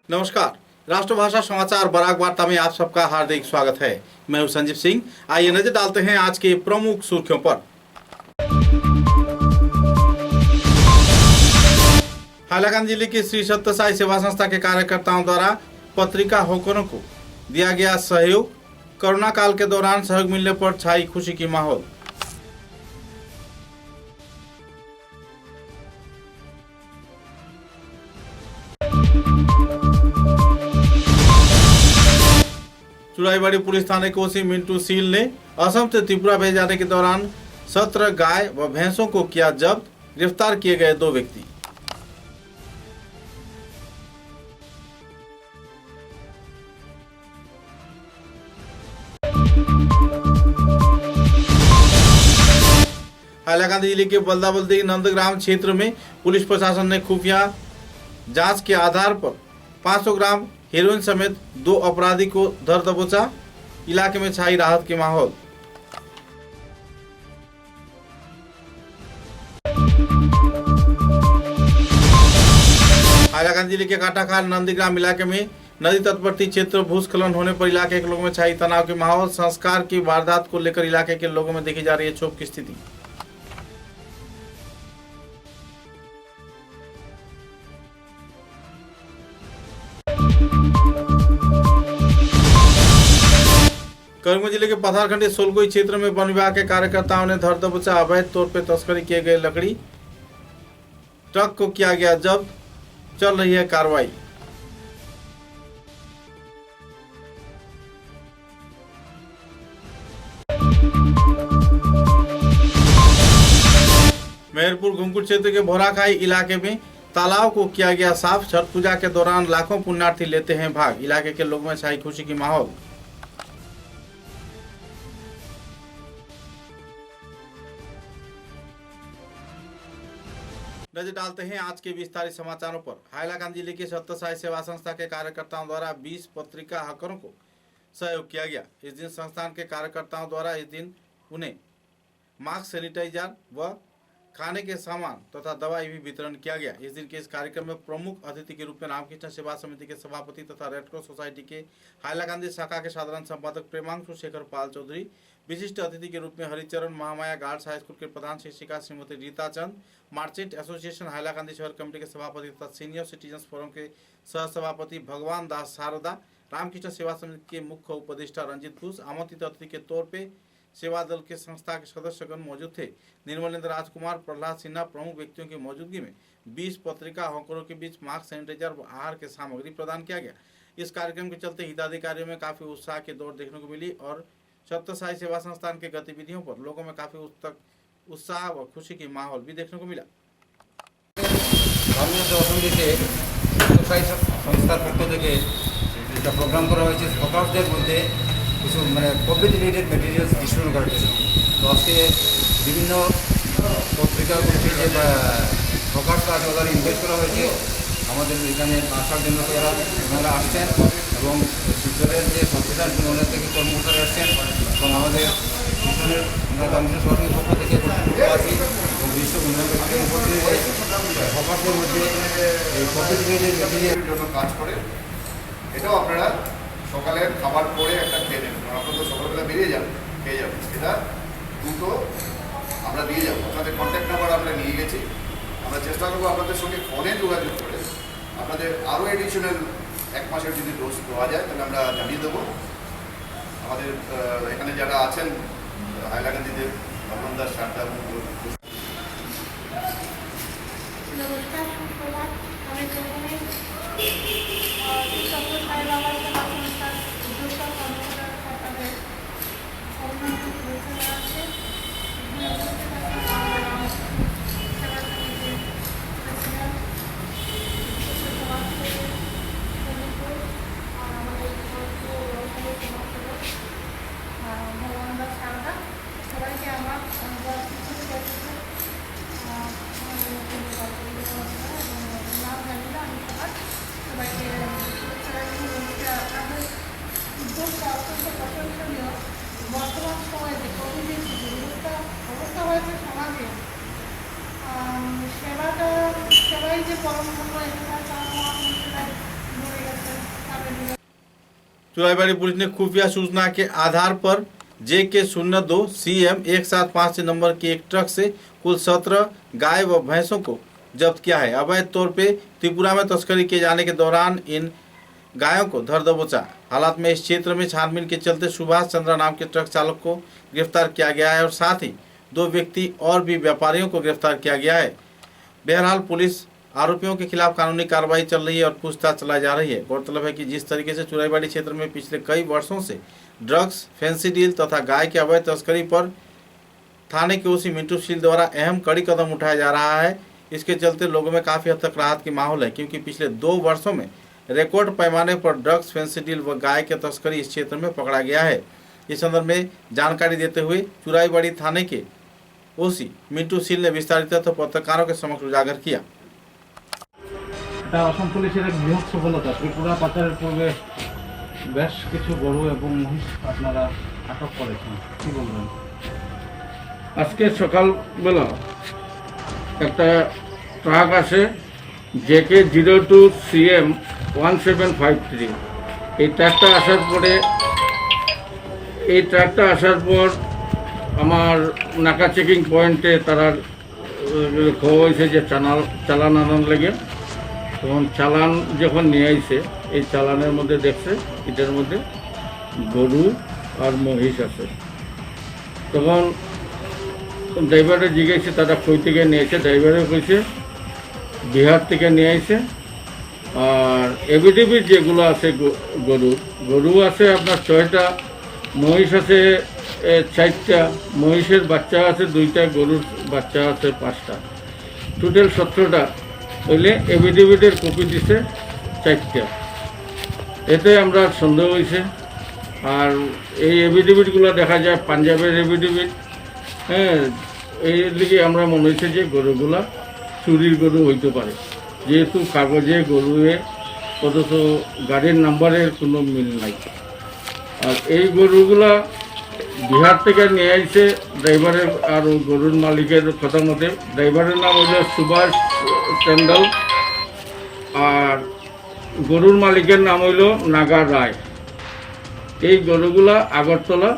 नमस्कार। राष्ट्रभाषा समाचार बराक वार्ता में आप सबका हार्दिक स्वागत है। मैं हूं संजीव सिंह। आइए नजर डालते हैं आज के प्रमुख सुर्खियों पर। हाइलाकांदी जिले के श्री सत्य साई सेवा संस्था के कार्यकर्ताओं द्वारा पत्रिका हॉकरों को दिया गया सहयोग। कोरोना काल के दौरान सहयोग मिलने पर छाई खुशी की माहौल। चुराईबाड़ी पुलिस थाने के ओसी मिंटू सील ने असम से त्रिपुरा भेजे जाने के दौरान 17 गाय व भैंसों को किया जब्त। गिरफ्तार किए गए 2 व्यक्ति। हाइलाकांदी जिले के बल्दाबल्दी नंदग्राम क्षेत्र में पुलिस प्रशासन ने खुफिया जांच के आधार पर 500 ग्राम हेरोइन समेत 2 अपराधी को धर दबोचा। इलाके में छाई राहत की माहौल। हाइलाकांदी जिले के काटाखाल नंदीग्राम इलाके में नदी तटवर्ती क्षेत्र भूस्खलन होने पर इलाके के लोगों में छाई तनाव की माहौल। संस्कार की वारदात को लेकर इलाके के लोगों में देखी जा रही है क्षोभ की स्थिति। करीमगंज जिले के पथारखंडी सोलगोई क्षेत्र में वन विभाग के कार्यकर्ताओं ने धर दबोचा। अवैध तौर पर तस्करी किए गए लकड़ी ट्रक को किया गया जब्त। चल रही है कार्रवाई। मेहरपुर घुमकुट क्षेत्र के भोराखाई इलाके में तालाब को किया गया साफ। छठ पूजा के दौरान लाखों पुण्यार्थी लेते हैं भाग। इलाके के लोगों में छाई खुशी की माहौल। नजर डालते हैं आज के विस्तारित समाचारों पर। हाइलाकांदी जिले के सत्य साई सेवा संस्था के कार्यकर्ताओं द्वारा 20 पत्रिका हकरों को सहयोग किया गया। इस दिन संस्थान के कार्यकर्ताओं द्वारा इस दिन उन्हें मास्क, सैनिटाइजर व खाने के सामान तथा दवाई भी वितरण किया गया। इस दिन के इस कार्यक्रम में प्रमुख अतिथि के रूप में रामकृष्ण सेवा समिति के सभापति तथा रेड क्रॉस सोसाइटी के हाइलाकांदी शाखा के साधारण संपादक प्रेमांशु शेखर पाल चौधरी, विशिष्ट अतिथि के रूप में Haricharan Mahamaya girls high school के प्रधान शिक्षिका श्रीमती रीता चंद, मार्चेंट एसोसिएशन हाइलाकांदी शहर कमेटी के सभापति तथा सीनियर सिटीजन फोरम के सह सभापति भगवान दास शारदा, रामकृष्ण सेवा समिति के मुख्य उपदेष्टा रंजीत घोष, आमंत्रित अतिथि के तौर पर सेवा दल के संस्था के सदस्यगण मौजूद थे। निर्मलेंद्र राजकुमार, प्रहलाद सिन्हा प्रमुख व्यक्तियों की मौजूदगी में 20 पत्रिका हॉकरों के बीच मास्क, सैनिटाइजर व आहार के सामग्री प्रदान किया गया। इस कार्यक्रम के चलते हिताधिकारियों में काफी उत्साह की दौड़ देखने को मिली और सत्य साई सेवा संस्थान के गतिविधियों पर लोगों में काफी उत्साह व खुशी की माहौल भी देखने को मिला। संस्थार पक्ष থেকে प्रोग्राम करा হয়েছে হকারদের মধ্যে কিছু কোভিড রিলেটেড মেটেরিয়ালস ডিস্ট্রিবিউট করার জন্য। তো আজকে বিভিন্ন পত্রিকাগুলোকে যে হকারসরা আছে ওদের ইনভাইট করা হয়েছে আমাদের এখানে আসার জন্য। ওনারা আসছেন এবং শিক্ষকের যে সংবিধান ওনার থেকে কর্মচারী আসছেন এবং আমাদের মিশনের কমিশন সরকারের পক্ষ থেকে আছি এবং বিশ্ব উন্নয়ন উপস্থিত হকারদের মধ্যে এই কোভিড রিলেটেড মেটেরিয়াল জন্য কাজ করে। এটাও আপনারা সকালের খাবার পরে একটা খেয়ে নেবেন। আপনারা তো সকালবেলা বেরিয়ে যান, খেয়ে যাবেন। এটা দুটো আমরা দিয়ে যাবো। আপনাদের কন্ট্যাক্ট নাম্বার আমরা নিয়ে গেছি। আমরা চেষ্টা করবো আপনাদের সঙ্গে ফোনে যোগাযোগ করে আপনাদের আরও এডিশনাল 1 মাসের যদি ডোজ পাওয়া যায় তাহলে আমরা জানিয়ে দেবো। আমাদের এখানে যারা আছেন হাইলাকান্দিতে ভগবান দাস শারদা नमस्कार, सुप्रभात। हमें प्रथमे सत्य साई बाबा सेवा संस्थार उद्योजक কর্মকর্তা তাদের অভিনন্দন শুভেচ্ছা জানাচ্ছে। সেবা সমিতির প্রেসিডেন্ট আর আমাদের ভগবান দাস শারদা সবাইকে আমার সবাইকে আপনাদের উদ্যোগটা অত্যন্ত প্রশংসনীয়। বর্তমান সময়ে যে কোভিডের অবস্থা হয়েছে সমাজে, সেবাটা সবাই যে পরম ধর্ম এখানে মরে গেছে তাদের चुराईबाड़ी पुलिस ने खुफिया सूचना के आधार पर JK02 CM 1785 नंबर के एक ट्रक से कुल 17 गाय व भैंसों को जब्त किया है। अवैध तौर पे त्रिपुरा में तस्करी किए जाने के दौरान इन गायों को धर दबोचा हालात में इस क्षेत्र में छानबीन के चलते सुभाष चंद्रा नाम के ट्रक चालक को गिरफ्तार किया गया है और साथ ही 2 व्यक्ति और भी व्यापारियों को गिरफ्तार किया गया है। बहरहाल पुलिस आरोपियों के खिलाफ कानूनी कार्रवाई चल रही है और पूछताछ चलाई जा रही है। गौरतलब है कि जिस तरीके से चुराईबाड़ी क्षेत्र में पिछले कई वर्षों से ड्रग्स, फैंसी डील तथा गाय के अवैध तस्करी पर थाने के ओसी मिंटू शील द्वारा अहम कड़ी कदम उठाया जा रहा है, इसके चलते लोगों में काफ़ी हद तक राहत की माहौल है, क्योंकि पिछले 2 वर्षों में रिकॉर्ड पैमाने पर ड्रग्स, फैंसी डील व गाय के तस्करी इस क्षेत्र में पकड़ा गया है। इस संदर्भ में जानकारी देते हुए चुराईबाड़ी थाने के ओसी मिंटू शील ने विस्तारित तथ्य पत्रकारों के समक्ष उजागर किया। এটা অসম পুলিশের এক বৃহৎ সফলতা। ত্রিপুরা পাচারের পূর্বে বেশ কিছু গরু এবং মহিষ আপনারা আটক করেছেন, কি বলবেন? আজকে সকালবেলা একটা ট্রাক আসে JK02 CM 1753। এই ট্রাকটা আসার পর আমার নাকা চেকিং পয়েন্টে তারা খবর হয়েছে যে চালান আনার লেগে। তখন চালান যখন নিয়ে আইছে, এই চালানের মধ্যে দেখছে এটার মধ্যে গরু আর মহিষ আছে। তখন ড্রাইভারে জিজ্ঞেসে তারা কই থেকে নিয়েছে, ড্রাইভারে কইছে বিহার থেকে নিয়ে আইছে। আর এভিডেভিট যেগুলো আছে গরু আছে আপনার 6টা, মহিষ আছে 4টা, মহিষের বাচ্চা আছে 2টা, গরুর বাচ্চা আছে 5টা, টোটাল 17টা হইলে এভিডেভিটের কপি দিছে 4টা। এতে আমরা সন্দেহ হয়েছে। আর এই এভিডেভিটগুলো দেখা যায় পাঞ্জাবের এভিডেভিট। হ্যাঁ, এই দিকে আমরা মনে হয়েছে যে গরুগুলা চুরির গরু হইতে পারে, যেহেতু কাগজে গরুয়ে অথচ গাড়ির নাম্বারের কোনো মিল নাই। আর এই গরুগুলা বিহার থেকে নিয়ে আইছে ড্রাইভারের আর গরুর মালিকের কথা মতে। ড্রাইভারের নাম হইল সুভাষ চন্দ্র আর গরুর মালিকের নাম হইল নাগা রায়। এই গরুগুলা আগরতলা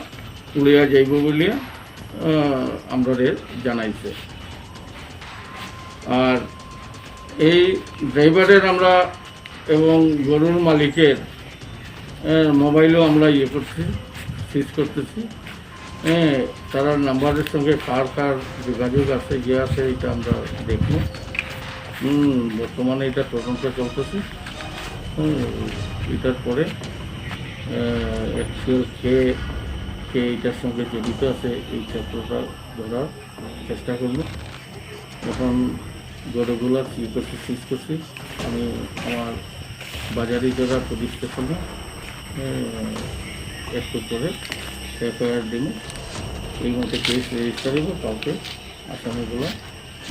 উড়িয়া যাইব বলিয়া আমরা জানাইছে। আর এই ড্রাইভারের আমরা এবং গরুর মালিকের মোবাইলও আমরা করছি, সিজ করতেছি। তারা নাম্বারের সঙ্গে কার যোগাযোগ আছে ইয়ে আছে এটা আমরা দেখব। বর্তমানে এটা তদন্ত চলতেছে। এটার পরে অ্যাকচুয়াল কে এটার সঙ্গে জড়িত আছে এই ক্ষেত্রটা ধরার চেষ্টা করব। এখন গরুগুলো সিজ করছি আমি আমার বাজারি জেলা পুলিশ স্টেশনে একটু করে এফআইআর দিব। এই মধ্যে কেস রেজিস্টার হইব, কাউকে আসামিগুলো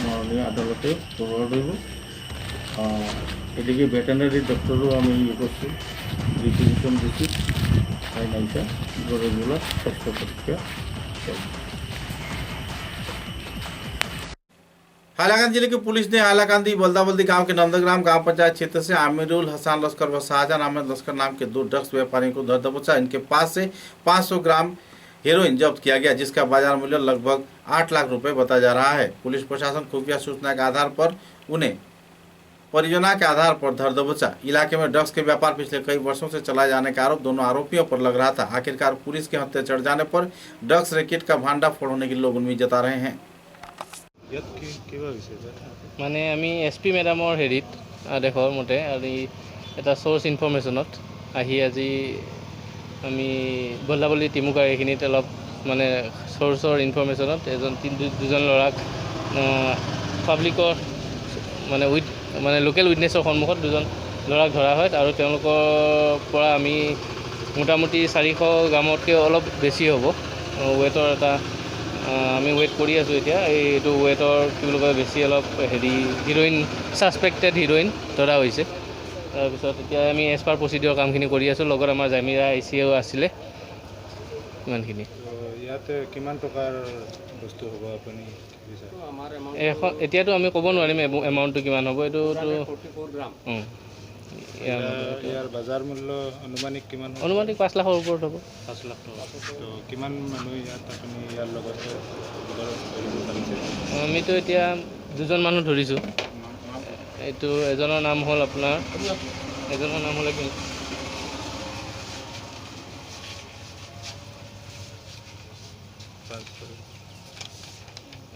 মাননীয় আদালতে ফরওয়ার্ড হইব। এদিকে ভেটেনারি ডক্টরও আমি করছি, রিকুইজিশন দিচ্ছি, তাই নাইসা গরুগুলো স্বাস্থ্য পরীক্ষা করব। हाइलाकांदी जिले की पुलिस ने हाइलाकांदी बल्दाबल्दी गांव के नंदग्राम गांव पंचायत क्षेत्र से आमिरुल हसन लश्कर व शाहजहां अहमद लश्कर नाम के 2 ड्रग्स व्यापारियों को धर दबोचा। इनके पास से 500 ग्राम हेरोइन जब्त किया गया, जिसका बाजार मूल्य लगभग 8 लाख रुपए बताया जा रहा है। पुलिस प्रशासन खुफिया सूचना के आधार पर उन्हें परियोजना के आधार पर धर दबोचा। इलाके में ड्रग्स के व्यापार पिछले कई वर्षों से चलाए जाने का आरोप दोनों आरोपियों पर लग रहा था। आखिरकार पुलिस के हत्थे चढ़ जाने पर ड्रग्स रैकेट का भांडाफोड़ होने की लोग उम्मीद जता रहे हैं। মানে আমি SP মেডামৰ হেৰিত দেশৰ মতে আৰু এটা চ'ৰ্চ ইনফৰমেশ্যনত আহি আজি আমি বল্লাবল্লী টিমুকাৰ এইখিনিত অলপ মানে চ'ৰ্চৰ ইনফৰমেশ্যনত দুজন ল'ৰাক পাব্লিকৰ মানে লোকেল উইটনেছৰ সন্মুখত 2জন ল'ৰাক ধৰা হয় আৰু তেওঁলোকৰ পৰা আমি মোটামুটি 400 গ্ৰামতকৈ অলপ বেছি হ'ব ৱেটৰ এটা আমি ৱেইট কৰি আছোঁ এতিয়া। এইটো ৱেটৰ কি বুলি কয় বেছি অলপ হিৰইন ছাছপেক্টেড হিৰইন ধৰা হৈছে। তাৰপিছত এতিয়া আমি এজ পাৰ প্ৰচিডিঅ'ৰ কামখিনি কৰি আছোঁ। লগত আমাৰ জামিৰা ICও আছিলে। ইমানখিনি। ইয়াতে কিমান টকাৰ বস্তু হ'ব আপুনি? এতিয়াতো আমি ক'ব নোৱাৰিম এমাউণ্টটো কিমান হ'ব। এইটোতো ইয়াৰ মাজতে। ইয়াৰ বজাৰ মূল্য আনুমানিক কিমান হ'ব? অনুমানিক 5 লাখৰ ওপৰত হ'ব। 5 লাখ টকা। তো কিমান মানুহ ইয়াত আপুনি ইয়াৰ লগতে ধৰিব পাৰিছে? আমিতো এতিয়া 2জন মানুহ ধৰিছোঁ। এইটো এজনৰ নাম হ'ল আপোনাৰ এজনৰ নাম হ'ল কি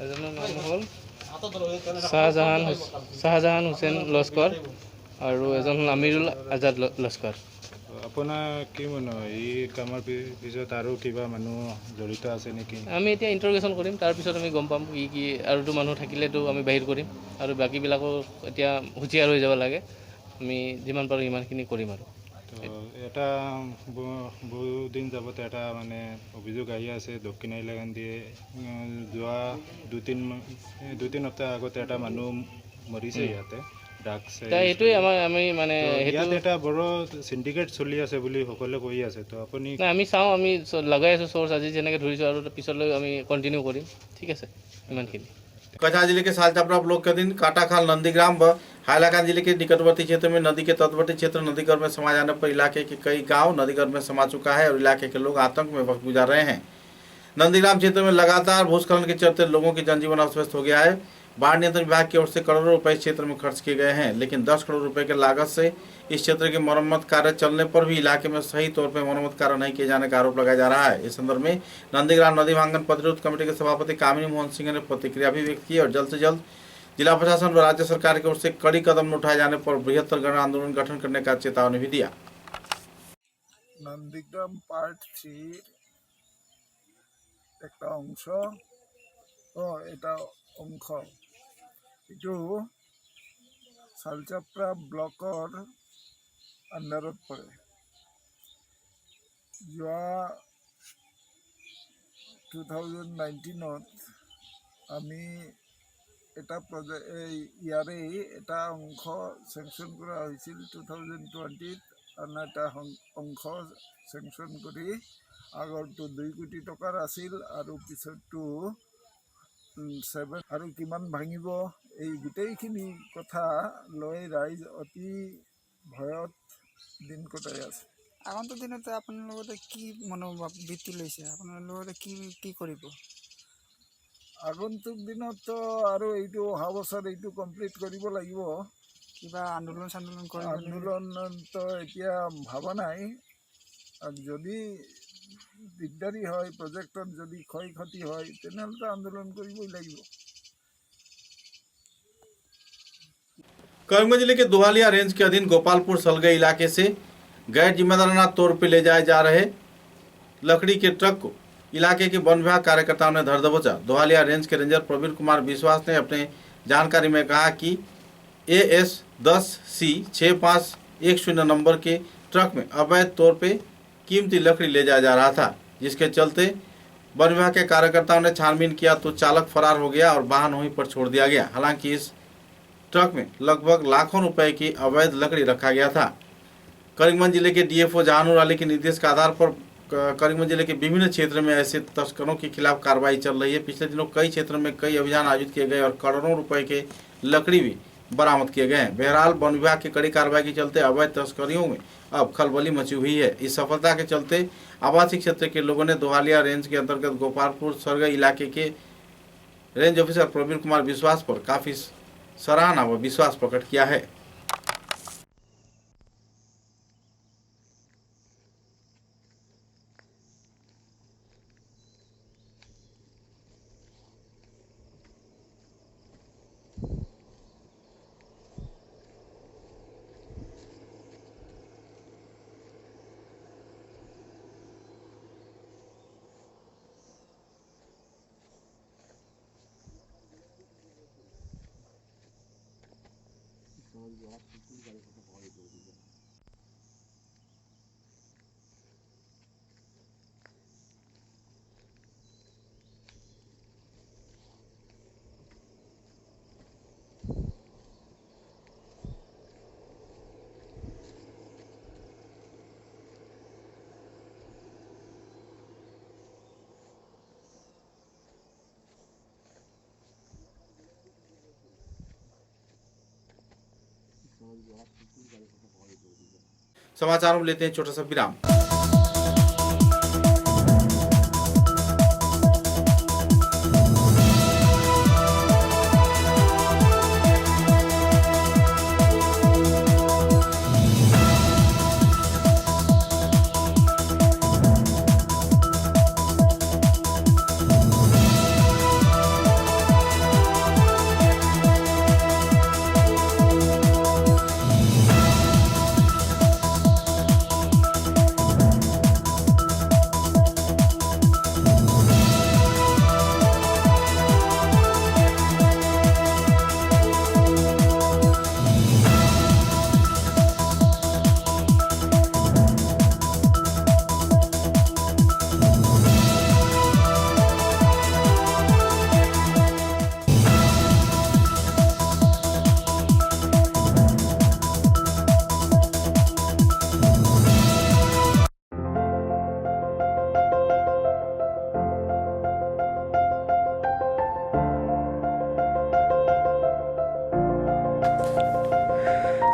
এজনৰ নাম হ'ল শ্বাহজাহান হুছেইন লস্কৰ আৰু এজন হ'ল আমিৰুল আজাদ লস্কৰ। তো আপোনাৰ কি মনে হয় এই কামৰ পিছত আৰু কিবা মানুহ জড়িত আছে নেকি? আমি এতিয়া ইণ্টাৰগেশ্যন কৰিম, তাৰপিছত আমি গম পাম কি আৰুতো মানুহ থাকিলেতো আমি বাহিৰ কৰিম আৰু বাকীবিলাকো এতিয়া হুঁচিয়াৰ হৈ যাব লাগে। আমি যিমান পাৰোঁ সিমানখিনি কৰিম আৰু। তো এটা বহুদিন যাবত এটা মানে অভিযোগ আহি আছে দক্ষিণ হাইলাকান্দিয়ে যোৱা দুই-তিন সপ্তাহ আগতে এটা মানুহ মৰিছে ইয়াতে ড্ৰাগছ। সেইটোৱে আমি মানে ইয়াত এটা বড় চিণ্ডিকেট চলি আছে বুলি সকলোৱে কৈ আছে। তো আপুনি নাই আমি চাওঁ, আমি লগাই আছোঁ চ'ৰ্চ আজি যেনেকৈ ধৰিছোঁ আৰু পিছলৈ আমি কণ্টিনিউ কৰিম। ঠিক আছে, ইমানখিনি। कछार जिले के सालचापड़ा ब्लॉक के अधीन काटाखाल नंदीग्राम व हाइलाकांड जिले के निकटवर्ती क्षेत्र में नदी के तटवर्ती क्षेत्र नदीगढ़ में समा जाने पर इलाके के कई गांव नदीगढ़ में समा चुका है और इलाके के लोग आतंक में वक्त गुजार रहे हैं। नंदीग्राम क्षेत्र में लगातार भूस्खलन के चलते लोगों की जनजीवन अस्त व्यस्त हो गया है। बाढ़ नियंत्रण विभाग की ओर से करोड़ों रुपए इस क्षेत्र में खर्च किए गए हैं, लेकिन 10 करोड़ रुपए के लागत से इस क्षेत्र के मरम्मत कार्य चलने पर भी इलाके में सही तौर पर मरम्मत कार्य नहीं किए जाने का आरोप लगाया जा रहा है। इस संदर्भ में नंदीग्राम नदी भांगन प्रतिरोध कमेटी के सभापति कामिनी मोहन सिंह ने प्रतिक्रिया भी व्यक्त की और जल्द से जल्द जिला प्रशासन व राज्य सरकार की ओर से कड़ी कदम न उठाए जाने पर बृहत्तर गण आंदोलन गठन करने का चेतावनी भी दिया। नंदीग्राम पार्ट 3 একটা অংশ এটা অংশ এইটো সালচাপড়া ব্লকৰ আণ্ডাৰত পৰে। যোৱা 2019ত আমি এটা প্ৰজেক্ট ইয়াৰে এটা অংশ চেংচন কৰা হৈছিল 2020ত আৰু এটা অংশ চেংচন কৰি আগৰটো 2 কোটি টকাৰ আছিল আৰু পিছৰটো 7 আৰু কিমান ভাঙিব এই গোটেইখিনি কথা লৈ ৰাইজ অতি ভয়ত দিন কটাই আছে। আগন্তুক দিনতে আপোনালোকে কি মনোভাৱ বৃত্তি লৈছে, আপোনালোকে কি কৰিব? আগন্তুক দিনতো আৰু এইটো অহা বছৰ এইটো কমপ্লিট কৰিব লাগিব। কিবা আন্দোলন কৰিব? আন্দোলনতো এতিয়া ভাবা নাই। আৰু যদি দিগদাৰী হয়, প্ৰজেক্টত যদি ক্ষয় ক্ষতি হয়, তেনেহ'লে আন্দোলন কৰিবই লাগিব। करीमगंज जिले के दोहालिया रेंज के अधीन गोपालपुर सलगई इलाके से गैर जिम्मेदाराना तौर पर ले जाए जा रहे लकड़ी के ट्रक को इलाके के वन विभाग कार्यकर्ताओं ने धर दबोचा। दोहालिया रेंज के रेंजर प्रवीण कुमार विश्वास ने अपने जानकारी में कहा कि AS10C6510 नंबर के ट्रक में अवैध तौर पे कीमती लकड़ी ले जाया जा रहा था, जिसके चलते वन विभाग के कार्यकर्ताओं ने छानबीन किया तो चालक फरार हो गया और वाहन वहीं पर छोड़ दिया गया। हालांकि इस ट्रक में लगभग लाखों रुपए की अवैध लकड़ी रखा गया था। करीमगंज जिले के DFO जहानुर अली के निर्देश के आधार पर करीमगंज जिले के विभिन्न क्षेत्र में ऐसे तस्करों के खिलाफ कार्रवाई चल रही है। पिछले दिनों कई क्षेत्रों में कई अभियान आयोजित किए गए और करोड़ों रुपए के लकड़ी भी बरामद किए गए हैं। बहरहाल वन विभाग की कड़ी कार्रवाई के चलते अवैध तस्करियों में अब खलबली मची हुई है। इस सफलता के चलते आवासीय क्षेत्र के लोगों ने दोहालिया रेंज के अंतर्गत गोपालपुर सरगई इलाके के रेंज ऑफिसर प्रवीण कुमार विश्वास पर काफी सराहना व विश्वास प्रकट किया है। समाचारों में लेते हैं छोटा सा विराम।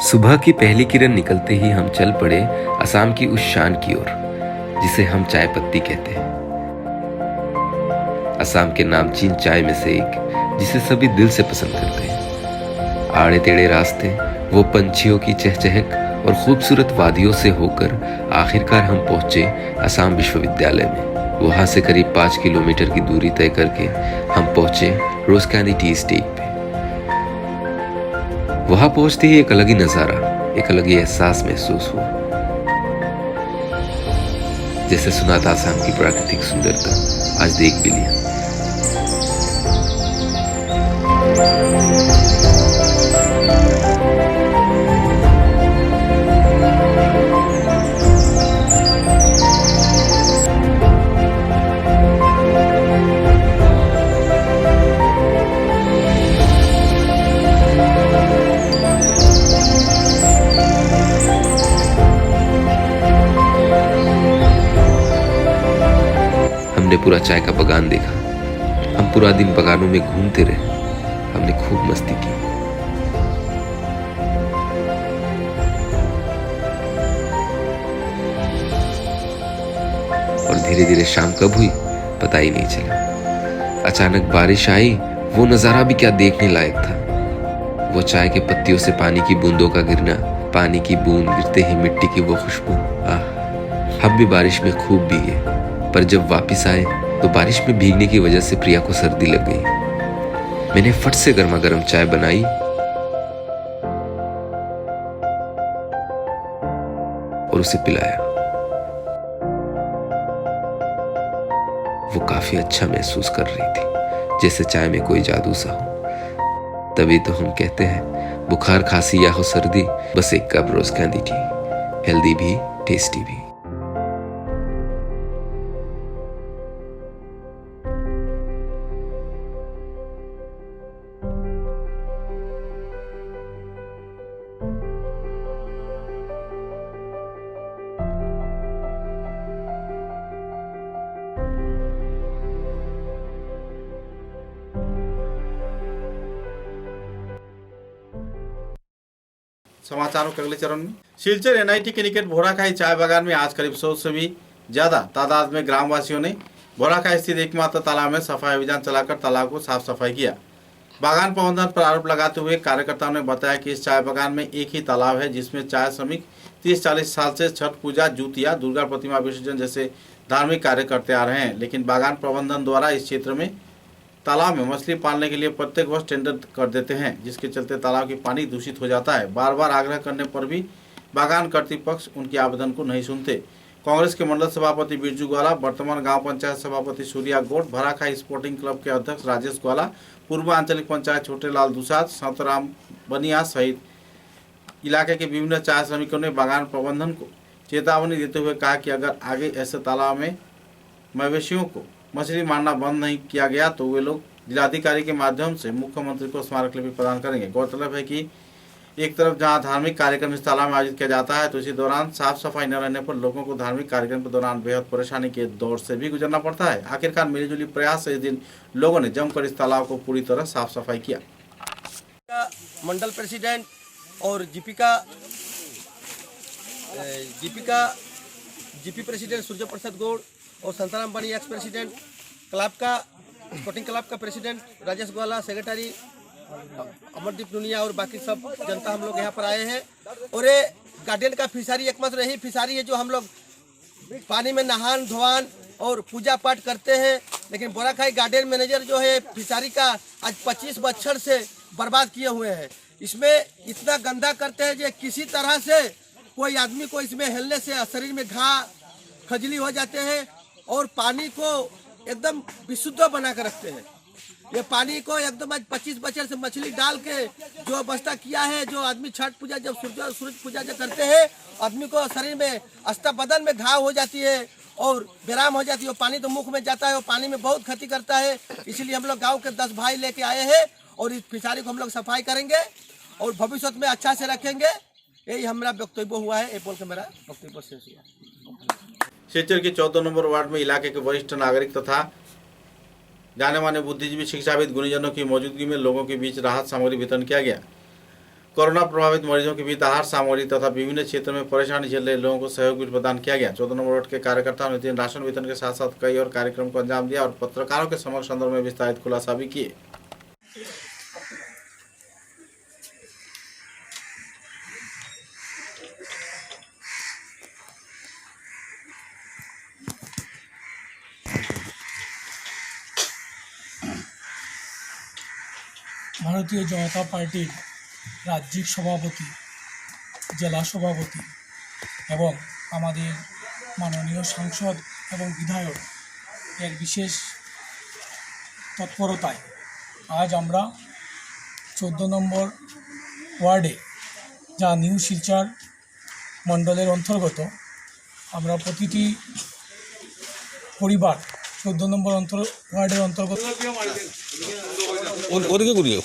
सुबह की पहली किरण निकलते ही हम चल पड़े असम की उस शान की ओर जिसे हम चाय पत्ती कहते हैं। असम के नामचीन चाय में से एक जिसे सभी दिल से पसंद करते हैं। आड़े टेढ़े रास्ते, वो पंछियों की चहचहक और खूबसूरत वादियों से होकर आखिरकार हम पहुंचे असम विश्वविद्यालय में। वहां से करीब 5 किलोमीटर की दूरी तय करके हम पहुंचे रोज कैंडी टी एस्टेट पे। वहां पहुंचते ही एक अलग ही नजारा, एक अलग ही एहसास महसूस हुआ। जैसे सुना था असम की प्राकृतिक सुंदरता आज देख भी लिया। हमने पूरा चाय का बागान देखा। हम पूरा दिन बागानों में घूमते रहे। हमने खूब मस्ती की। और धीरे धीरे शाम कब हुई पता ही नहीं चला। अचानक बारिश आई। वो नजारा भी क्या देखने लायक था। वो चाय के पत्तियों से पानी की बूंदों का गिरना, पानी की बूंद गिरते ही मिट्टी की वो खुशबू। हम भी बारिश में खूब भीगे, पर जब वापस आए तो बारिश में भीगने की वजह से प्रिया को सर्दी लग गई। मैंने फट से गर्मा गर्म चाय बनाई और उसे पिलाया। वो काफी अच्छा महसूस कर रही थी, जैसे चाय में कोई जादू सा हो। तभी तो हम कहते हैं बुखार, खांसी या हो सर्दी, बस एक कप रोज कैंडी टी, हेल्दी भी टेस्टी भी। समाचारों के अगले चरण में सिलचर एनआईटी के निकट भोराखाई चाय बागान में आज करीब 100 से भी ज्यादा तादाद में ग्रामवासियों ने भोराखाई स्थित एकमात्र तालाब में सफाई अभियान चलाकर तालाब को साफ सफाई किया। बागान प्रबंधन पर आरोप लगाते हुए कार्यकर्ताओं ने बताया कि इस चाय बागान में एक ही तालाब है जिसमें चाय श्रमिक 30-40 साल से छठ पूजा, जुतिया, दुर्गा प्रतिमा विसर्जन जैसे धार्मिक कार्य करते आ रहे हैं। लेकिन बागान प्रबंधन द्वारा इस क्षेत्र में तालाब में मछली पालने के लिए प्रत्येक वर्ष टेंडर कर देते हैं, जिसके चलते तालाब की पानी दूषित हो जाता है। बार बार आग्रह करने पर भी बागान कर्तृपक्ष उनके आवेदन को नहीं सुनते। कांग्रेस के मंडल सभापति बिरजू ग्वाला, वर्तमान गांव पंचायत सभापति सूर्या गौड़, भराखाई स्पोर्टिंग क्लब के अध्यक्ष राजेश ग्वाला, पूर्व आंचलिक पंचायत छोटे लाल दुसाद, संतराम बनिया सहित इलाके के विभिन्न चाय श्रमिकों ने बागान प्रबंधन को चेतावनी देते हुए कहा कि अगर आगे ऐसे तालाब में मवेशियों को मछली मारना बंद नहीं किया गया तो वे लोग जिलाधिकारी के माध्यम से मुख्यमंत्री को स्मारकलिपि प्रदान करेंगे। गौरतलब है कि एक तरफ जहां धार्मिक कार्यक्रम इस तालाब में आयोजित किया जाता है तो इसी दौरान साफ सफाई न रहने पर लोगों को धार्मिक कार्यक्रम के दौरान बेहद परेशानी के दौर से भी गुजरना पड़ता है। आखिरकार मिलीजुली प्रयास से इस दिन लोगों ने जमकर इस तालाब को पूरी तरह साफ सफाई किया। मंडल प्रेसिडेंट और जीपी प्रेसिडेंट सूर्य प्रसाद गौड़ और संताराम पानी एक्स प्रेसिडेंट, क्लब का स्पोर्टिंग क्लब का प्रेसिडेंट राजेश ग्वाला, सेक्रेटरी अमरदीप दुनिया और बाकी सब जनता हम लोग यहाँ पर आए हैं। और ये गार्डन का फिशारी एकमात्र यही फिशारी है जो हम लोग पानी में नहान धोवान और पूजा पाठ करते हैं। लेकिन बोराखाई गार्डन मैनेजर जो है फिशारी का आज 25 बच्चर से बर्बाद किए हुए हैं। इसमें इतना गंदा करते हैं कि किसी तरह से कोई आदमी को इसमें हिलने से शरीर में घाव खजली हो जाते हैं और पानी को एकदम विशुद्ध बना कर रखते हैं। ये पानी को एकदम आज 25 बच्चर से मछली डाल के जो अवस्था किया है, जो आदमी छठ पूजा जब सूरज पूजा जब करते हैं आदमी को शरीर में अस्ता बदन में घाव हो जाती है और विराम हो जाती है। पानी तो मुख में जाता है और पानी में बहुत क्षति करता है। इसलिए हम लोग गांव के 10 भाई लेके आए हैं और इस फिशारी को हम लोग सफाई करेंगे और भविष्य में अच्छा से रखेंगे। यही हमारा वक्तव्य हुआ है। ये बोल के मेरा वक्तव्य शेष हुआ। सिलचर के 14 नंबर वार्ड में इलाके के वरिष्ठ नागरिक तथा जाने माने बुद्धिजीवी शिक्षाविद गुणीजनों की मौजूदगी में लोगों के बीच राहत सामग्री वितरण किया गया। कोरोना प्रभावित मरीजों के बीच आहार सामग्री तथा विभिन्न क्षेत्रों में परेशानी झेल रहे लोगों को सहयोग भी प्रदान किया गया। 14 नंबर वार्ड के कार्यकर्ताओं ने दिन राशन वितरण के साथ साथ कई और कार्यक्रम को अंजाम दिया और पत्रकारों के समक्ष संदर्भ में विस्तारित खुलासा भी किए। ভারতীয় জনতা পার্টির রাজ্যিক সভাপতি, জেলা সভাপতি এবং আমাদের মাননীয় সাংসদ এবং বিধায়ক এর বিশেষ তৎপরতায় আজ আমরা 14 নম্বর ওয়ার্ডে, যা নিউ শিলচর মণ্ডলের অন্তর্গত, আমরা প্রতিটি পরিবার 14 নম্বর ওয়ার্ডের অন্তর্গত ওদিকে ঘুরিও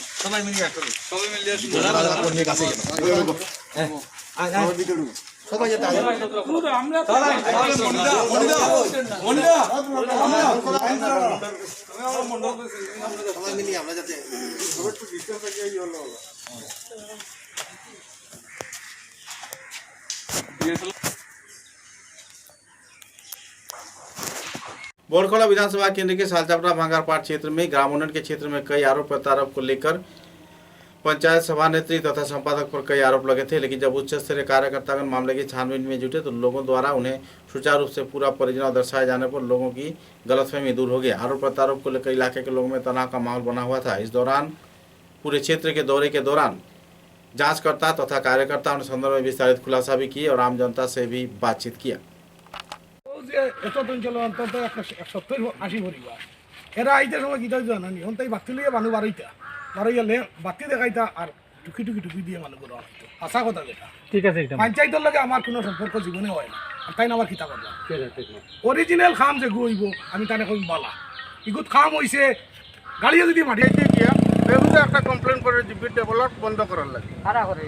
बोरखोला विधानसभा केंद्र के सालचापड़ा भांगारपाट क्षेत्र में ग्रामोन्नयन के क्षेत्र में कई आरोप प्रत्यारोप को लेकर पंचायत सभानेत्री तथा संपादक पर कई आरोप लगे थे। लेकिन जब उच्च स्तरीय कार्यकर्तागण मामले की छानबीन में जुटे तो लोगों द्वारा उन्हें सुचारू रूप से पूरा परियोजना दर्शाए जाने पर लोगों की गलतफहमी दूर हो गई। आरोप प्रत्यारोप को लेकर इलाके के लोगों में तनाव का माहौल बना हुआ था। इस दौरान पूरे क्षेत्र के दौरे के दौरान जांचकर्ता तथा कार्यकर्ताओं ने संदर्भ में विस्तारित खुलासा भी किए और आम जनता से भी बातचीत किया। অন্তত 170-80 পরিবার এরা আইতে সময় কি জানানি তাই বাতি লিয়ে মানুষ বাড়াইলে বাতি দেখাইতা আর টুকি টুকি টুকি দিয়ে মানুষ করা হতো। আশা কথা যেটা ঠিক আছে, পঞ্চায়েতের লগে আমার কোনো সম্পর্ক জীবনে হয় না। আর তাই না আমার কিতা করলাম অরিজিনাল খাম যে গুইব আমি তানে কই বলা ইগুত খাম হইছে গাড়িও যদি মাটি দিয়ে গিয়া বেহুদা একটা কমপ্লেন করে জিপি ডেভেলপ বন্ধ করার লাগে কারা করে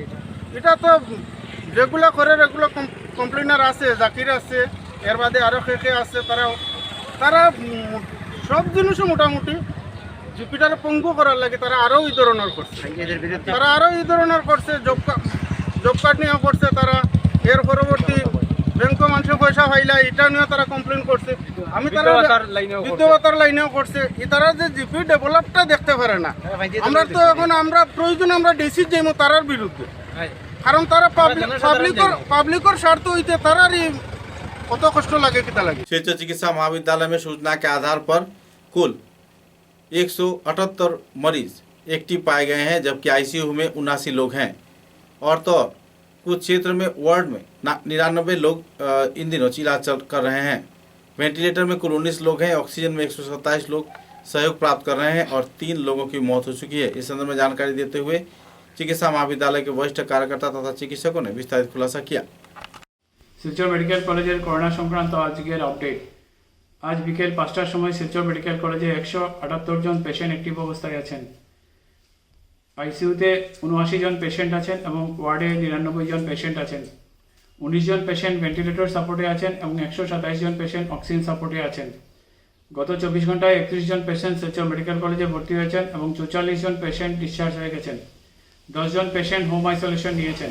এটা তো যেগুলো করে এগুলো কমপ্লেনার আছে, জাকির আছে, এর বাদে আরও কে আছে, তারা সব জিনিসও মোটামুটি জিপিটারে পঙ্গু করার লাগে তারা আরও এই ধরনের করছে, জব কার্ড নিয়ে করছে তারা। এর পরবর্তী ব্যাংক মানুষের পয়সা পাইলা এটা নিয়ে তারা কমপ্লেন করছে। আমি তারা বিদ্যুতার লাইনেও করছে। তারা যে জিপি ডেভেলপটা দেখতে পারে না। আমরা তো এখন আমরা প্রয়োজন আমরা ডিসি যাইমো তারার বিরুদ্ধে, কারণ তারা পাবলিকের স্বার্থ হইতে তারারই কত কষ্ট লাগে কিতা লাগে। शिलचर चिकित्सा महाविद्यालय में सूचना के आधार पर कुल 178 मरीज एक्टिव पाए गए हैं, जबकि आईसीयू में 79 लोग हैं। और तो कुछ क्षेत्र में वार्ड में 99 लोग इन दिनों इलाज कर रहे हैं। वेंटिलेटर में कुल 19 लोग हैं। ऑक्सीजन में 127 लोग सहयोग प्राप्त कर रहे हैं और 3 लोगों की मौत हो चुकी है। इस संदर्भ में जानकारी देते हुए चिकित्सा महाविद्यालय के वरिष्ठ कार्यकर्ता तथा चिकित्सकों ने विस्तारित खुलासा किया। শিলচর মেডিকেল কলেজের করোনা সংক্রান্ত আজকের আপডেট। আজ বিকেল 5টার সময় শিলচর মেডিকেল কলেজে 178 জন পেশেন্ট অ্যাক্টিভ অবস্থায় আছেন। আইসিইউতে 79 জন পেশেন্ট আছেন এবং ওয়ার্ডে 99 জন পেশেন্ট আছেন। 19 জন পেশেন্ট ভেন্টিলেটর সাপোর্টে আছেন এবং 127 জন পেশেন্ট অক্সিজেন সাপোর্টে আছেন। গত 24 ঘন্টায় 31 জন পেশেন্ট শিলচর মেডিকেল কলেজে ভর্তি হয়েছেন এবং 44 জন পেশেন্ট ডিসচার্জ হয়ে গেছেন। 10 জন পেশেন্ট হোম আইসোলেশন নিয়েছেন।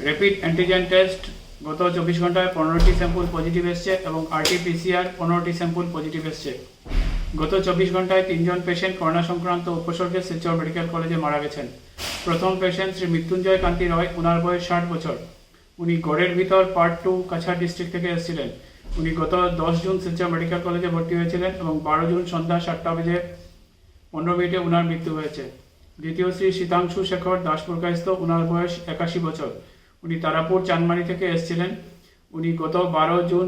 র্যাপিড অ্যান্টিজেন টেস্ট গত 24 ঘন্টায় 15টি স্যাম্পল পজিটিভ এসছে এবং RT-PCR 15টি স্যাম্পল পজিটিভ এসছে। গত 24 ঘন্টায় 3 জন পেশেন্ট করোনা সংক্রান্ত উপসর্গে শিলচর মেডিকেল কলেজে মারা গেছেন। প্রথম পেশেন্ট শ্রী মৃত্যুঞ্জয় কান্তি রয়, ওনার বয়স 60 বছর। উনি গড়ের ভিতর পার্ট 2 কাছাড় ডিস্ট্রিক্ট থেকে এসেছিলেন। উনি গত 10 জুন শিলচর মেডিকেল কলেজে ভর্তি হয়েছিলেন এবং 12 জুন সন্ধ্যা 7টা বেজে 15 মিনিটে ওনার মৃত্যু হয়েছে। দ্বিতীয় শ্রী শীতাংশু শেখর দাসপুরকায়স্থ, ওনার বয়স 81 বছর। উনি তারাপুর চানমারি থেকে এসেছিলেন। উনি গত 12 জুন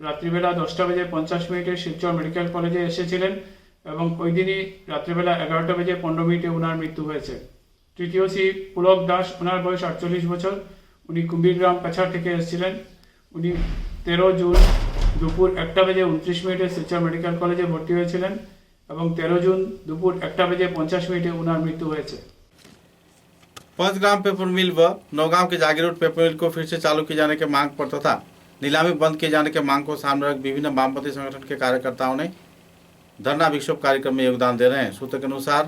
রাত্রিবেলা 10টা বেজে 50 মিনিটে শিলচর মেডিকেল কলেজে এসেছিলেন এবং ওই দিনই রাত্রিবেলা 11টা বেজে 15 মিনিটে ওনার মৃত্যু হয়েছে। তৃতীয় শ্রী পুলক দাস, ওনার বয়স 48 বছর। উনি কুম্ভীরগ্রাম কাছাড় থেকে এসেছিলেন। উনি 13 জুন দুপুর 1টা বেজে 29 মিনিটে শিলচর মেডিকেল কলেজে ভর্তি হয়েছিলেন এবং 13 जून दोपहर 1टा बजे 50 मिनटे उनार मृत्यु हुए। पंचग्राम पेपर मिल व नौगांव के जागीरोड पेपर मिल को फिर से चालू किए जाने के मांग पर तथा नीलामी बंद किए जाने के मांग को सामने रख विभिन्न वामपंथी संगठन के कार्यकर्ताओं ने धरना विक्षोभ कार्यक्रम में योगदान दे रहे हैं। सूत्र के अनुसार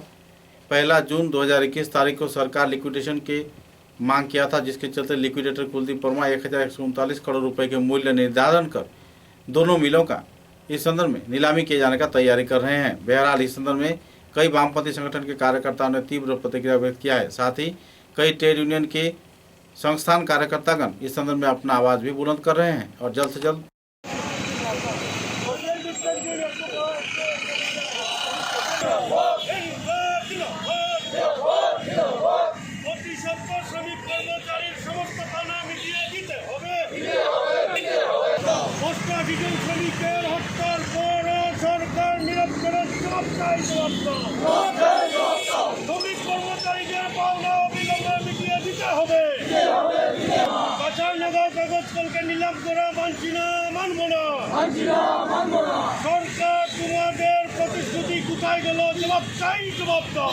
1 जून 2021 तारीख को सरकार लिक्विडेशन की मांग किया था, जिसके चलते लिक्विडेटर कुलदीप वर्मा 1139 करोड़ रुपए के मूल्य निर्धारण कर दोनों मिलों का इस संदर्भ में नीलामी किए जाने का तैयारी कर रहे हैं। बहरहाल इस संदर्भ में कई वामपंथी संगठन के कार्यकर्ताओं ने तीव्र प्रतिक्रिया व्यक्त किया है। साथ ही कई ट्रेड यूनियन के संस्थान कार्यकर्तागण इस संदर्भ में अपना आवाज भी बुलंद कर रहे हैं और जल्द से जल्द নিলাম করা মানছি না, মানব না। সরকার তোমাদের প্রতিশ্রুতি কোথায় গেল? জবাব চাই, জবাব দাও।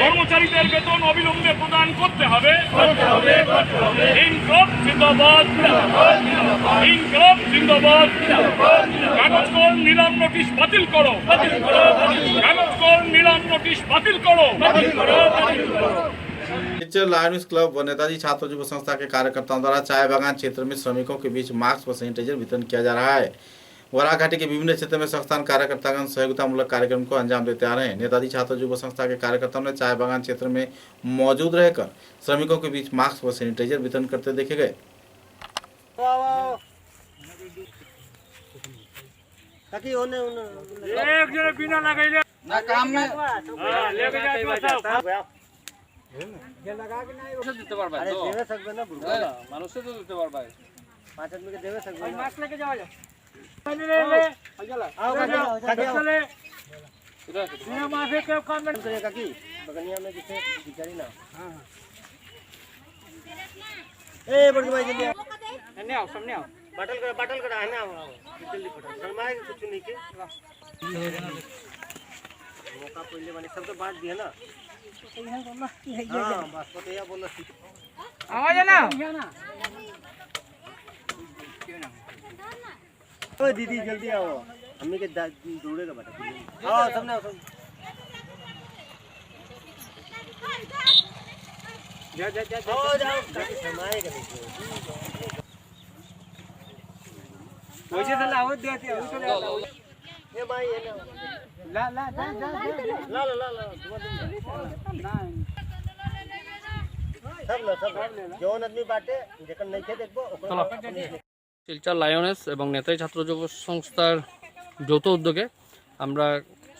কর্মচারীদের বেতন অবিলম্বে প্রদান করতে হবে। ইনকলাব জিন্দাবাদ, ইনকলাব জিন্দাবাদ। কাগজ কল নিলাম নোটিশ বাতিল করো, কাগজ কল নিলাম নোটিশ বাতিল করো। शिलचर लायंस क्लब व नेताजी छात्र युवा संस्था के कार्यकर्ताओं द्वारा चाय बागान क्षेत्र में श्रमिकों के बीच मास्क व सैनिटाइजर वितरण किया जा रहा है। वरा घाटी के विभिन्न क्षेत्रों में संस्थान कार्यकर्तागण सहयोगितामूलक कार्यक्रम को अंजाम देते आ रहे हैं। नेताजी छात्र युवा संस्था के कार्यकर्ताओं ने चाय बागान क्षेत्र में मौजूद रहकर श्रमिकों के बीच मास्क व सैनिटाइजर वितरण करते देखे गए। बाटल करा है ना, जल्दी फटाओ। शर्माए कुछ नहीं के मौका पहले वाले सब तो बांट दिया ना। हाँ बस तो यह बोला आवाज है ना। ओ दीदी जल्दी आओ, हमें के दौड़ेगा बेटा। हाँ सबने आओ, सब जा जा जा जाओ शर्माएगा देखो। वैसे तो लावत देते हैं, तो ये भाई ये ला ला ला ला ला ला ला जौन आदमी बाटे जेकन नहीं खे देखबो ओकर। শিলচর লায়নেস এবং নেতাজি ছাত্র যুব সংস্থার যৌথ উদ্যোগে আমরা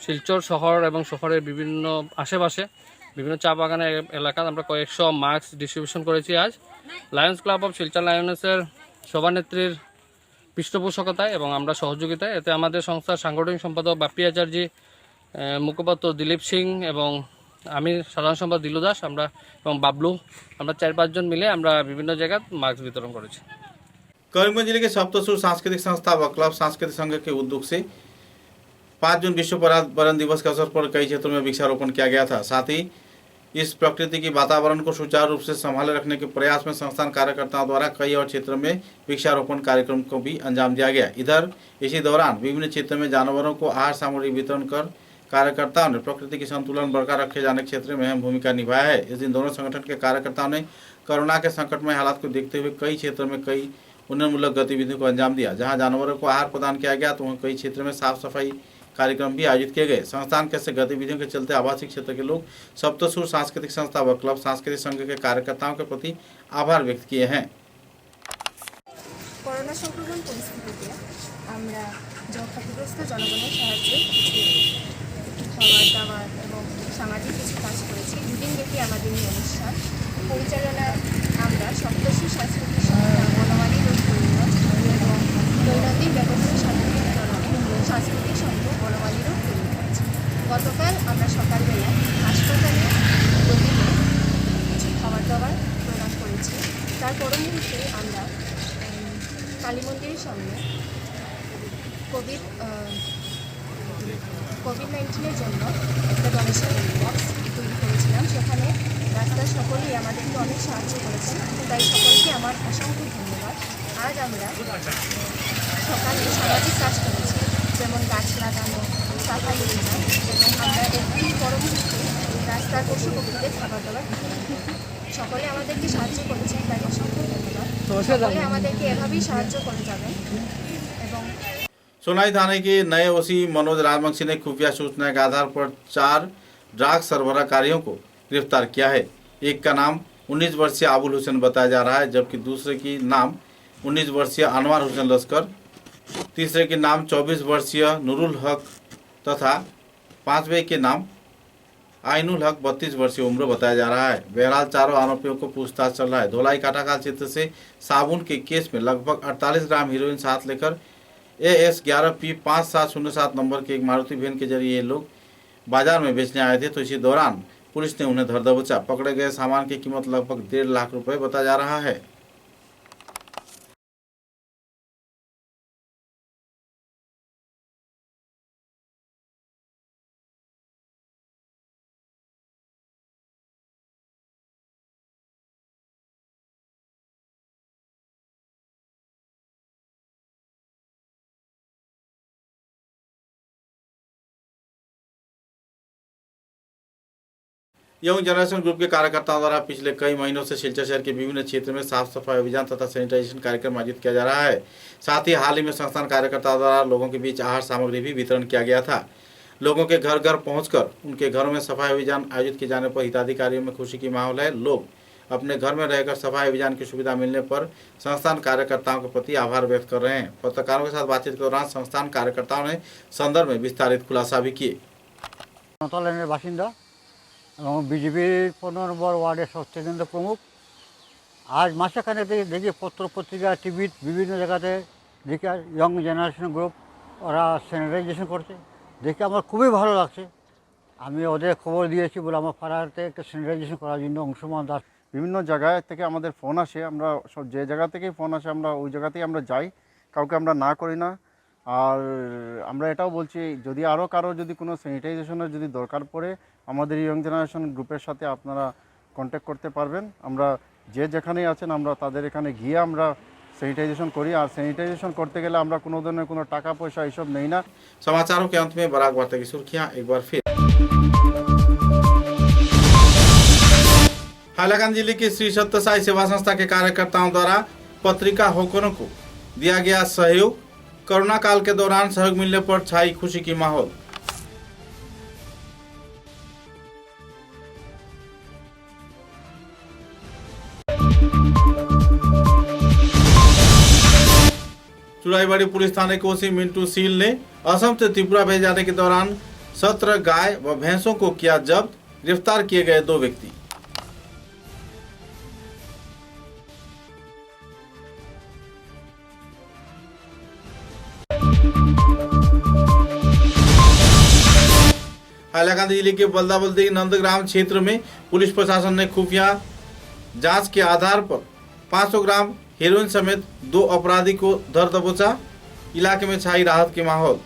শিলচর শহর এবং শহরের বিভিন্ন আশেপাশে বিভিন্ন চা বাগানের এলাকায় আমরা কয়েকশো মাস্ক ডিস্ট্রিবিউশন করেছি। আজ লায়ন্স ক্লাব অফ শিলচর লায়নেসের সভানেত্রীর পৃষ্ঠপোষকতায় এবং আমরা সহযোগিতায়, এতে আমাদের সংস্থার সাংগঠনিক সম্পাদক বাপ্পি আচার্য, মুখপাত্র দিলীপ সিং এবং আমি সাধারণ সম্পাদক দিলু দাস, আমরা এবং বাবলু, আমরা 4-5 জন মিলে আমরা বিভিন্ন জায়গায় মাস্ক বিতরণ করেছি। करीमगंज जिले के सप्तसुर सांस्कृतिक संस्था व क्लब सांस्कृतिक संघ के उद्योग से 5 जून विश्व पर्यावरण दिवस के अवसर पर कई क्षेत्रों में वृक्षारोपण किया गया था। साथ ही इस प्रकृति की वातावरण को सुचारू रूप से संभाले रखने के प्रयास में संस्थान कार्यकर्ताओं द्वारा कई और क्षेत्रों में वृक्षारोपण कार्यक्रम को भी अंजाम दिया गया। इधर इसी दौरान विभिन्न क्षेत्रों में जानवरों को आहार सामग्री वितरण कर कार्यकर्ताओं ने प्रकृति की संतुलन बरकरार रखे जाने के क्षेत्र में अहम भूमिका निभाया है। इस दिन दोनों संगठन के कार्यकर्ताओं ने कोरोना के संकटमय हालात को देखते हुए कई क्षेत्रों में कई उन्नयनमूलक गतिविधियों को अंजाम दिया। जहां जानवरों को आहार प्रदान किया गया तो वहीं कई क्षेत्र में साफ सफाई कार्यक्रम भी आयोजित किए गए। संस्थान के ऐसे गतिविधियों के चलते आवासीय क्षेत्र के लोग सप्तसुर सांस्कृतिक संस्था व क्लब सांस्कृतिक संघ के कार्यकर्ताओं के प्रति आभार व्यक्त किए हैं। করোনা সংক্রমণ পরিস্থিতিতে আমরা ক্ষতিগ্রস্ত জনগণের সাহায্যে খাবার দাবার এবং সামাজিক কিছু কাজ করেছি। দুদিনব্যাপী আমাদের এই অনুষ্ঠান পরিচালনায় আমরা সপ্তর্ষি সাংস্কৃতিক সংস্থা বনমালী রোড পরিণত এবং দৈনন্দিন ব্যবসায়ী সাংস্কৃতিক সংঘ বনমালী রোড পরিণত আছে। গতকাল আমরা সকালবেলা হাসপাতালে রোগীদের কিছু খাবার দাবার প্রদান করেছি। তার পরবর্তীতে আমরা কালী মন্দিরের সামনে কোভিড-19-এর জন্য একটা ডোনেশন বক্স তৈরি করেছিলাম। সেখানে রাস্তার সকলেই আমাদেরকে অনেক সাহায্য করেছেন, তাই সকলকে আমার অসংখ্য ধন্যবাদ। আজ আমরা সকালে সামাজিক কাজ করেছি, যেমন গাছ লাগানো, সাফাই অভিযান, এবং আমরা এর পরবর্তীতে রাস্তার পশু পক্ষীদের খাবার দাবার সকলে আমাদেরকে সাহায্য করেছেন, তাই অসংখ্য ধন্যবাদ। সকলে আমাদেরকে এভাবেই সাহায্য করে যাবেন। এবং सोनाई थाने के नए ओसी मनोज राजवंशी ने खुफिया सूचना के आधार पर 4 ड्रग सरबराहकारियों को गिरफ्तार किया है। एक का नाम 19 वर्षीय आबुल हुसैन बताया जा रहा है, जबकि दूसरे की नाम 19 वर्षीय अनवर हुसैन लश्कर, तीसरे के नाम 24 वर्षीय नूरुल हक तथा पांचवें के नाम आइनुल हक 32 वर्षीय उम्र बताया जा रहा है। बहरहाल चारों आरोपियों को पूछताछ चल रहा है। धोलाई काटाकाल क्षेत्र से साबुन के केस में लगभग 48 ग्राम हीरोइन साथ लेकर AS 11P5707 नंबर के एक मारुति वैन के जरिए ये लोग बाजार में बेचने आए थे, तो इसी दौरान पुलिस ने उन्हें धर दबोचा। पकड़े गए सामान की कीमत लगभग 1.5 लाख रुपए बताया जा रहा है। यंग जनरेशन ग्रुप के कार्यकर्ताओं द्वारा पिछले कई महीनों से सिलचर शहर के विभिन्न क्षेत्र में साफ सफाई अभियान तथा सैनिटाइजेशन कार्यक्रम आयोजित किया जा रहा है। साथ ही हाल ही में संस्थान कार्यकर्ताओं द्वारा लोगों के बीच आहार सामग्री भी वितरण किया गया था। लोगों के घर घर पहुंचकर उनके घरों में सफाई अभियान आयोजित किए जाने पर हिताधिकारियों में खुशी की माहौल है। लोग अपने घर में रहकर सफाई अभियान की सुविधा मिलने पर संस्थान कार्यकर्ताओं के प्रति आभार व्यक्त कर रहे हैं। पत्रकारों के साथ बातचीत के दौरान संस्थान कार्यकर्ताओं ने संदर्भ में विस्तारित खुलासा भी किए। बासिंदा बीजेपी 15 नम्बर वार्डर स्वस्थ केंद्र प्रमुख। आज मासेखाने देखिए पत्र पत्रिका टीवी विभिन्न जगहते देखिए यंग जेनारेशन ग्रुप ওরা স্যানিটাইজেশন করছে, দেখে আমার খুবই ভালো লাগছে। আমি ওদের খবর দিয়েছি বলে আমার পাড়াতে একটা স্যানিটাইজেশন করার জন্য অংশমান দাস বিভিন্ন জায়গায় থেকে আমাদের ফোন আসে, আমরা সব যে জায়গা থেকেই ফোন আসে আমরা ওই জায়গাতেই আমরা যাই, কাউকে আমরা না করি না। আর আমরা এটাও বলছি যদি আরও কারো যদি কোনো স্যানিটাইজেশনের যদি দরকার পড়ে আমাদের ইয়ং জেনারেশন গ্রুপের সাথে আপনারা কন্ট্যাক্ট করতে পারবেন। আমরা যে যেখানেই আছেন আমরা তাদের এখানে গিয়ে আমরা सैनिटाइजेशन करी। और सैनिटाइजेशन करते गए আমরা কোনো ধরনের কোনো টাকা পয়সা এইসব নেই না। समाचारों के अंत में बराक वार्ता की सुर्खियां एक बार फिर। हाइलाकांदी जिले की श्री सत्य साई सेवा संस्था के कार्यकर्ताओं द्वारा पत्रिका होकरों को दिया गया सहयोग। कोरोना काल के दौरान सहयोग मिलने पर छाई खुशी की माहौल। चुराईबाड़ी पुलिस थाने के ओसी मिंटू सील ने असम से त्रिपुरा भेजे जाने के दौरान 17 गाय व भैंसों को किया जब्त। गिरफ्तार किए गए 2 व्यक्ति। हाइलाकांदी जिले के बल्दाबल्दी नंदग्राम क्षेत्र में पुलिस प्रशासन ने खुफिया जांच के आधार पर 500 ग्राम हेरोइन समेत 2 अपराधी को धर दबोचा। इलाके में छाई राहत के माहौल।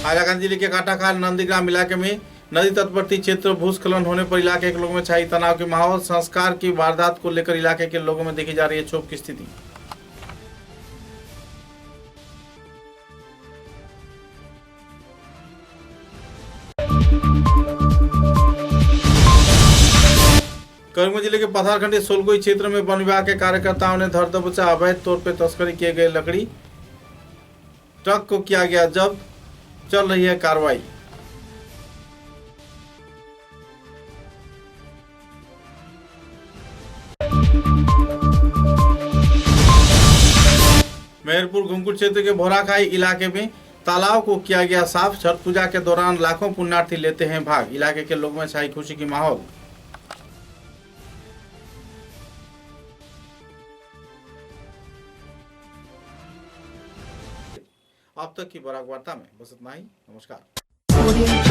हाइलाकांदी जिले के काटाखाल नंदीग्राम इलाके में नदी तटवर्ती क्षेत्र भूस्खलन होने पर इलाके के लोगों में छाई तनाव के माहौल। संस्कार की वारदात को लेकर इलाके के लोगों में देखी जा रही है क्षोभ की स्थिति। करीमगंज जिले के पथारखंडी सोलगोई क्षेत्र में वन विभाग के कार्यकर्ताओं ने धर दबोचा अवैध तौर पर तस्करी किए गए लकड़ी ट्रक को किया गया जब्त, चल रही है कार्रवाई। मेहरपुर घुमकुट क्षेत्र के भोराखाई इलाके में तालाब को किया गया साफ। छठ पूजा के दौरान लाखों पुण्यार्थी लेते हैं भाग। इलाके के लोगों में छाई खुशी की माहौल। अब तक की बराक वार्ता में बस इतना ही। नमस्कार।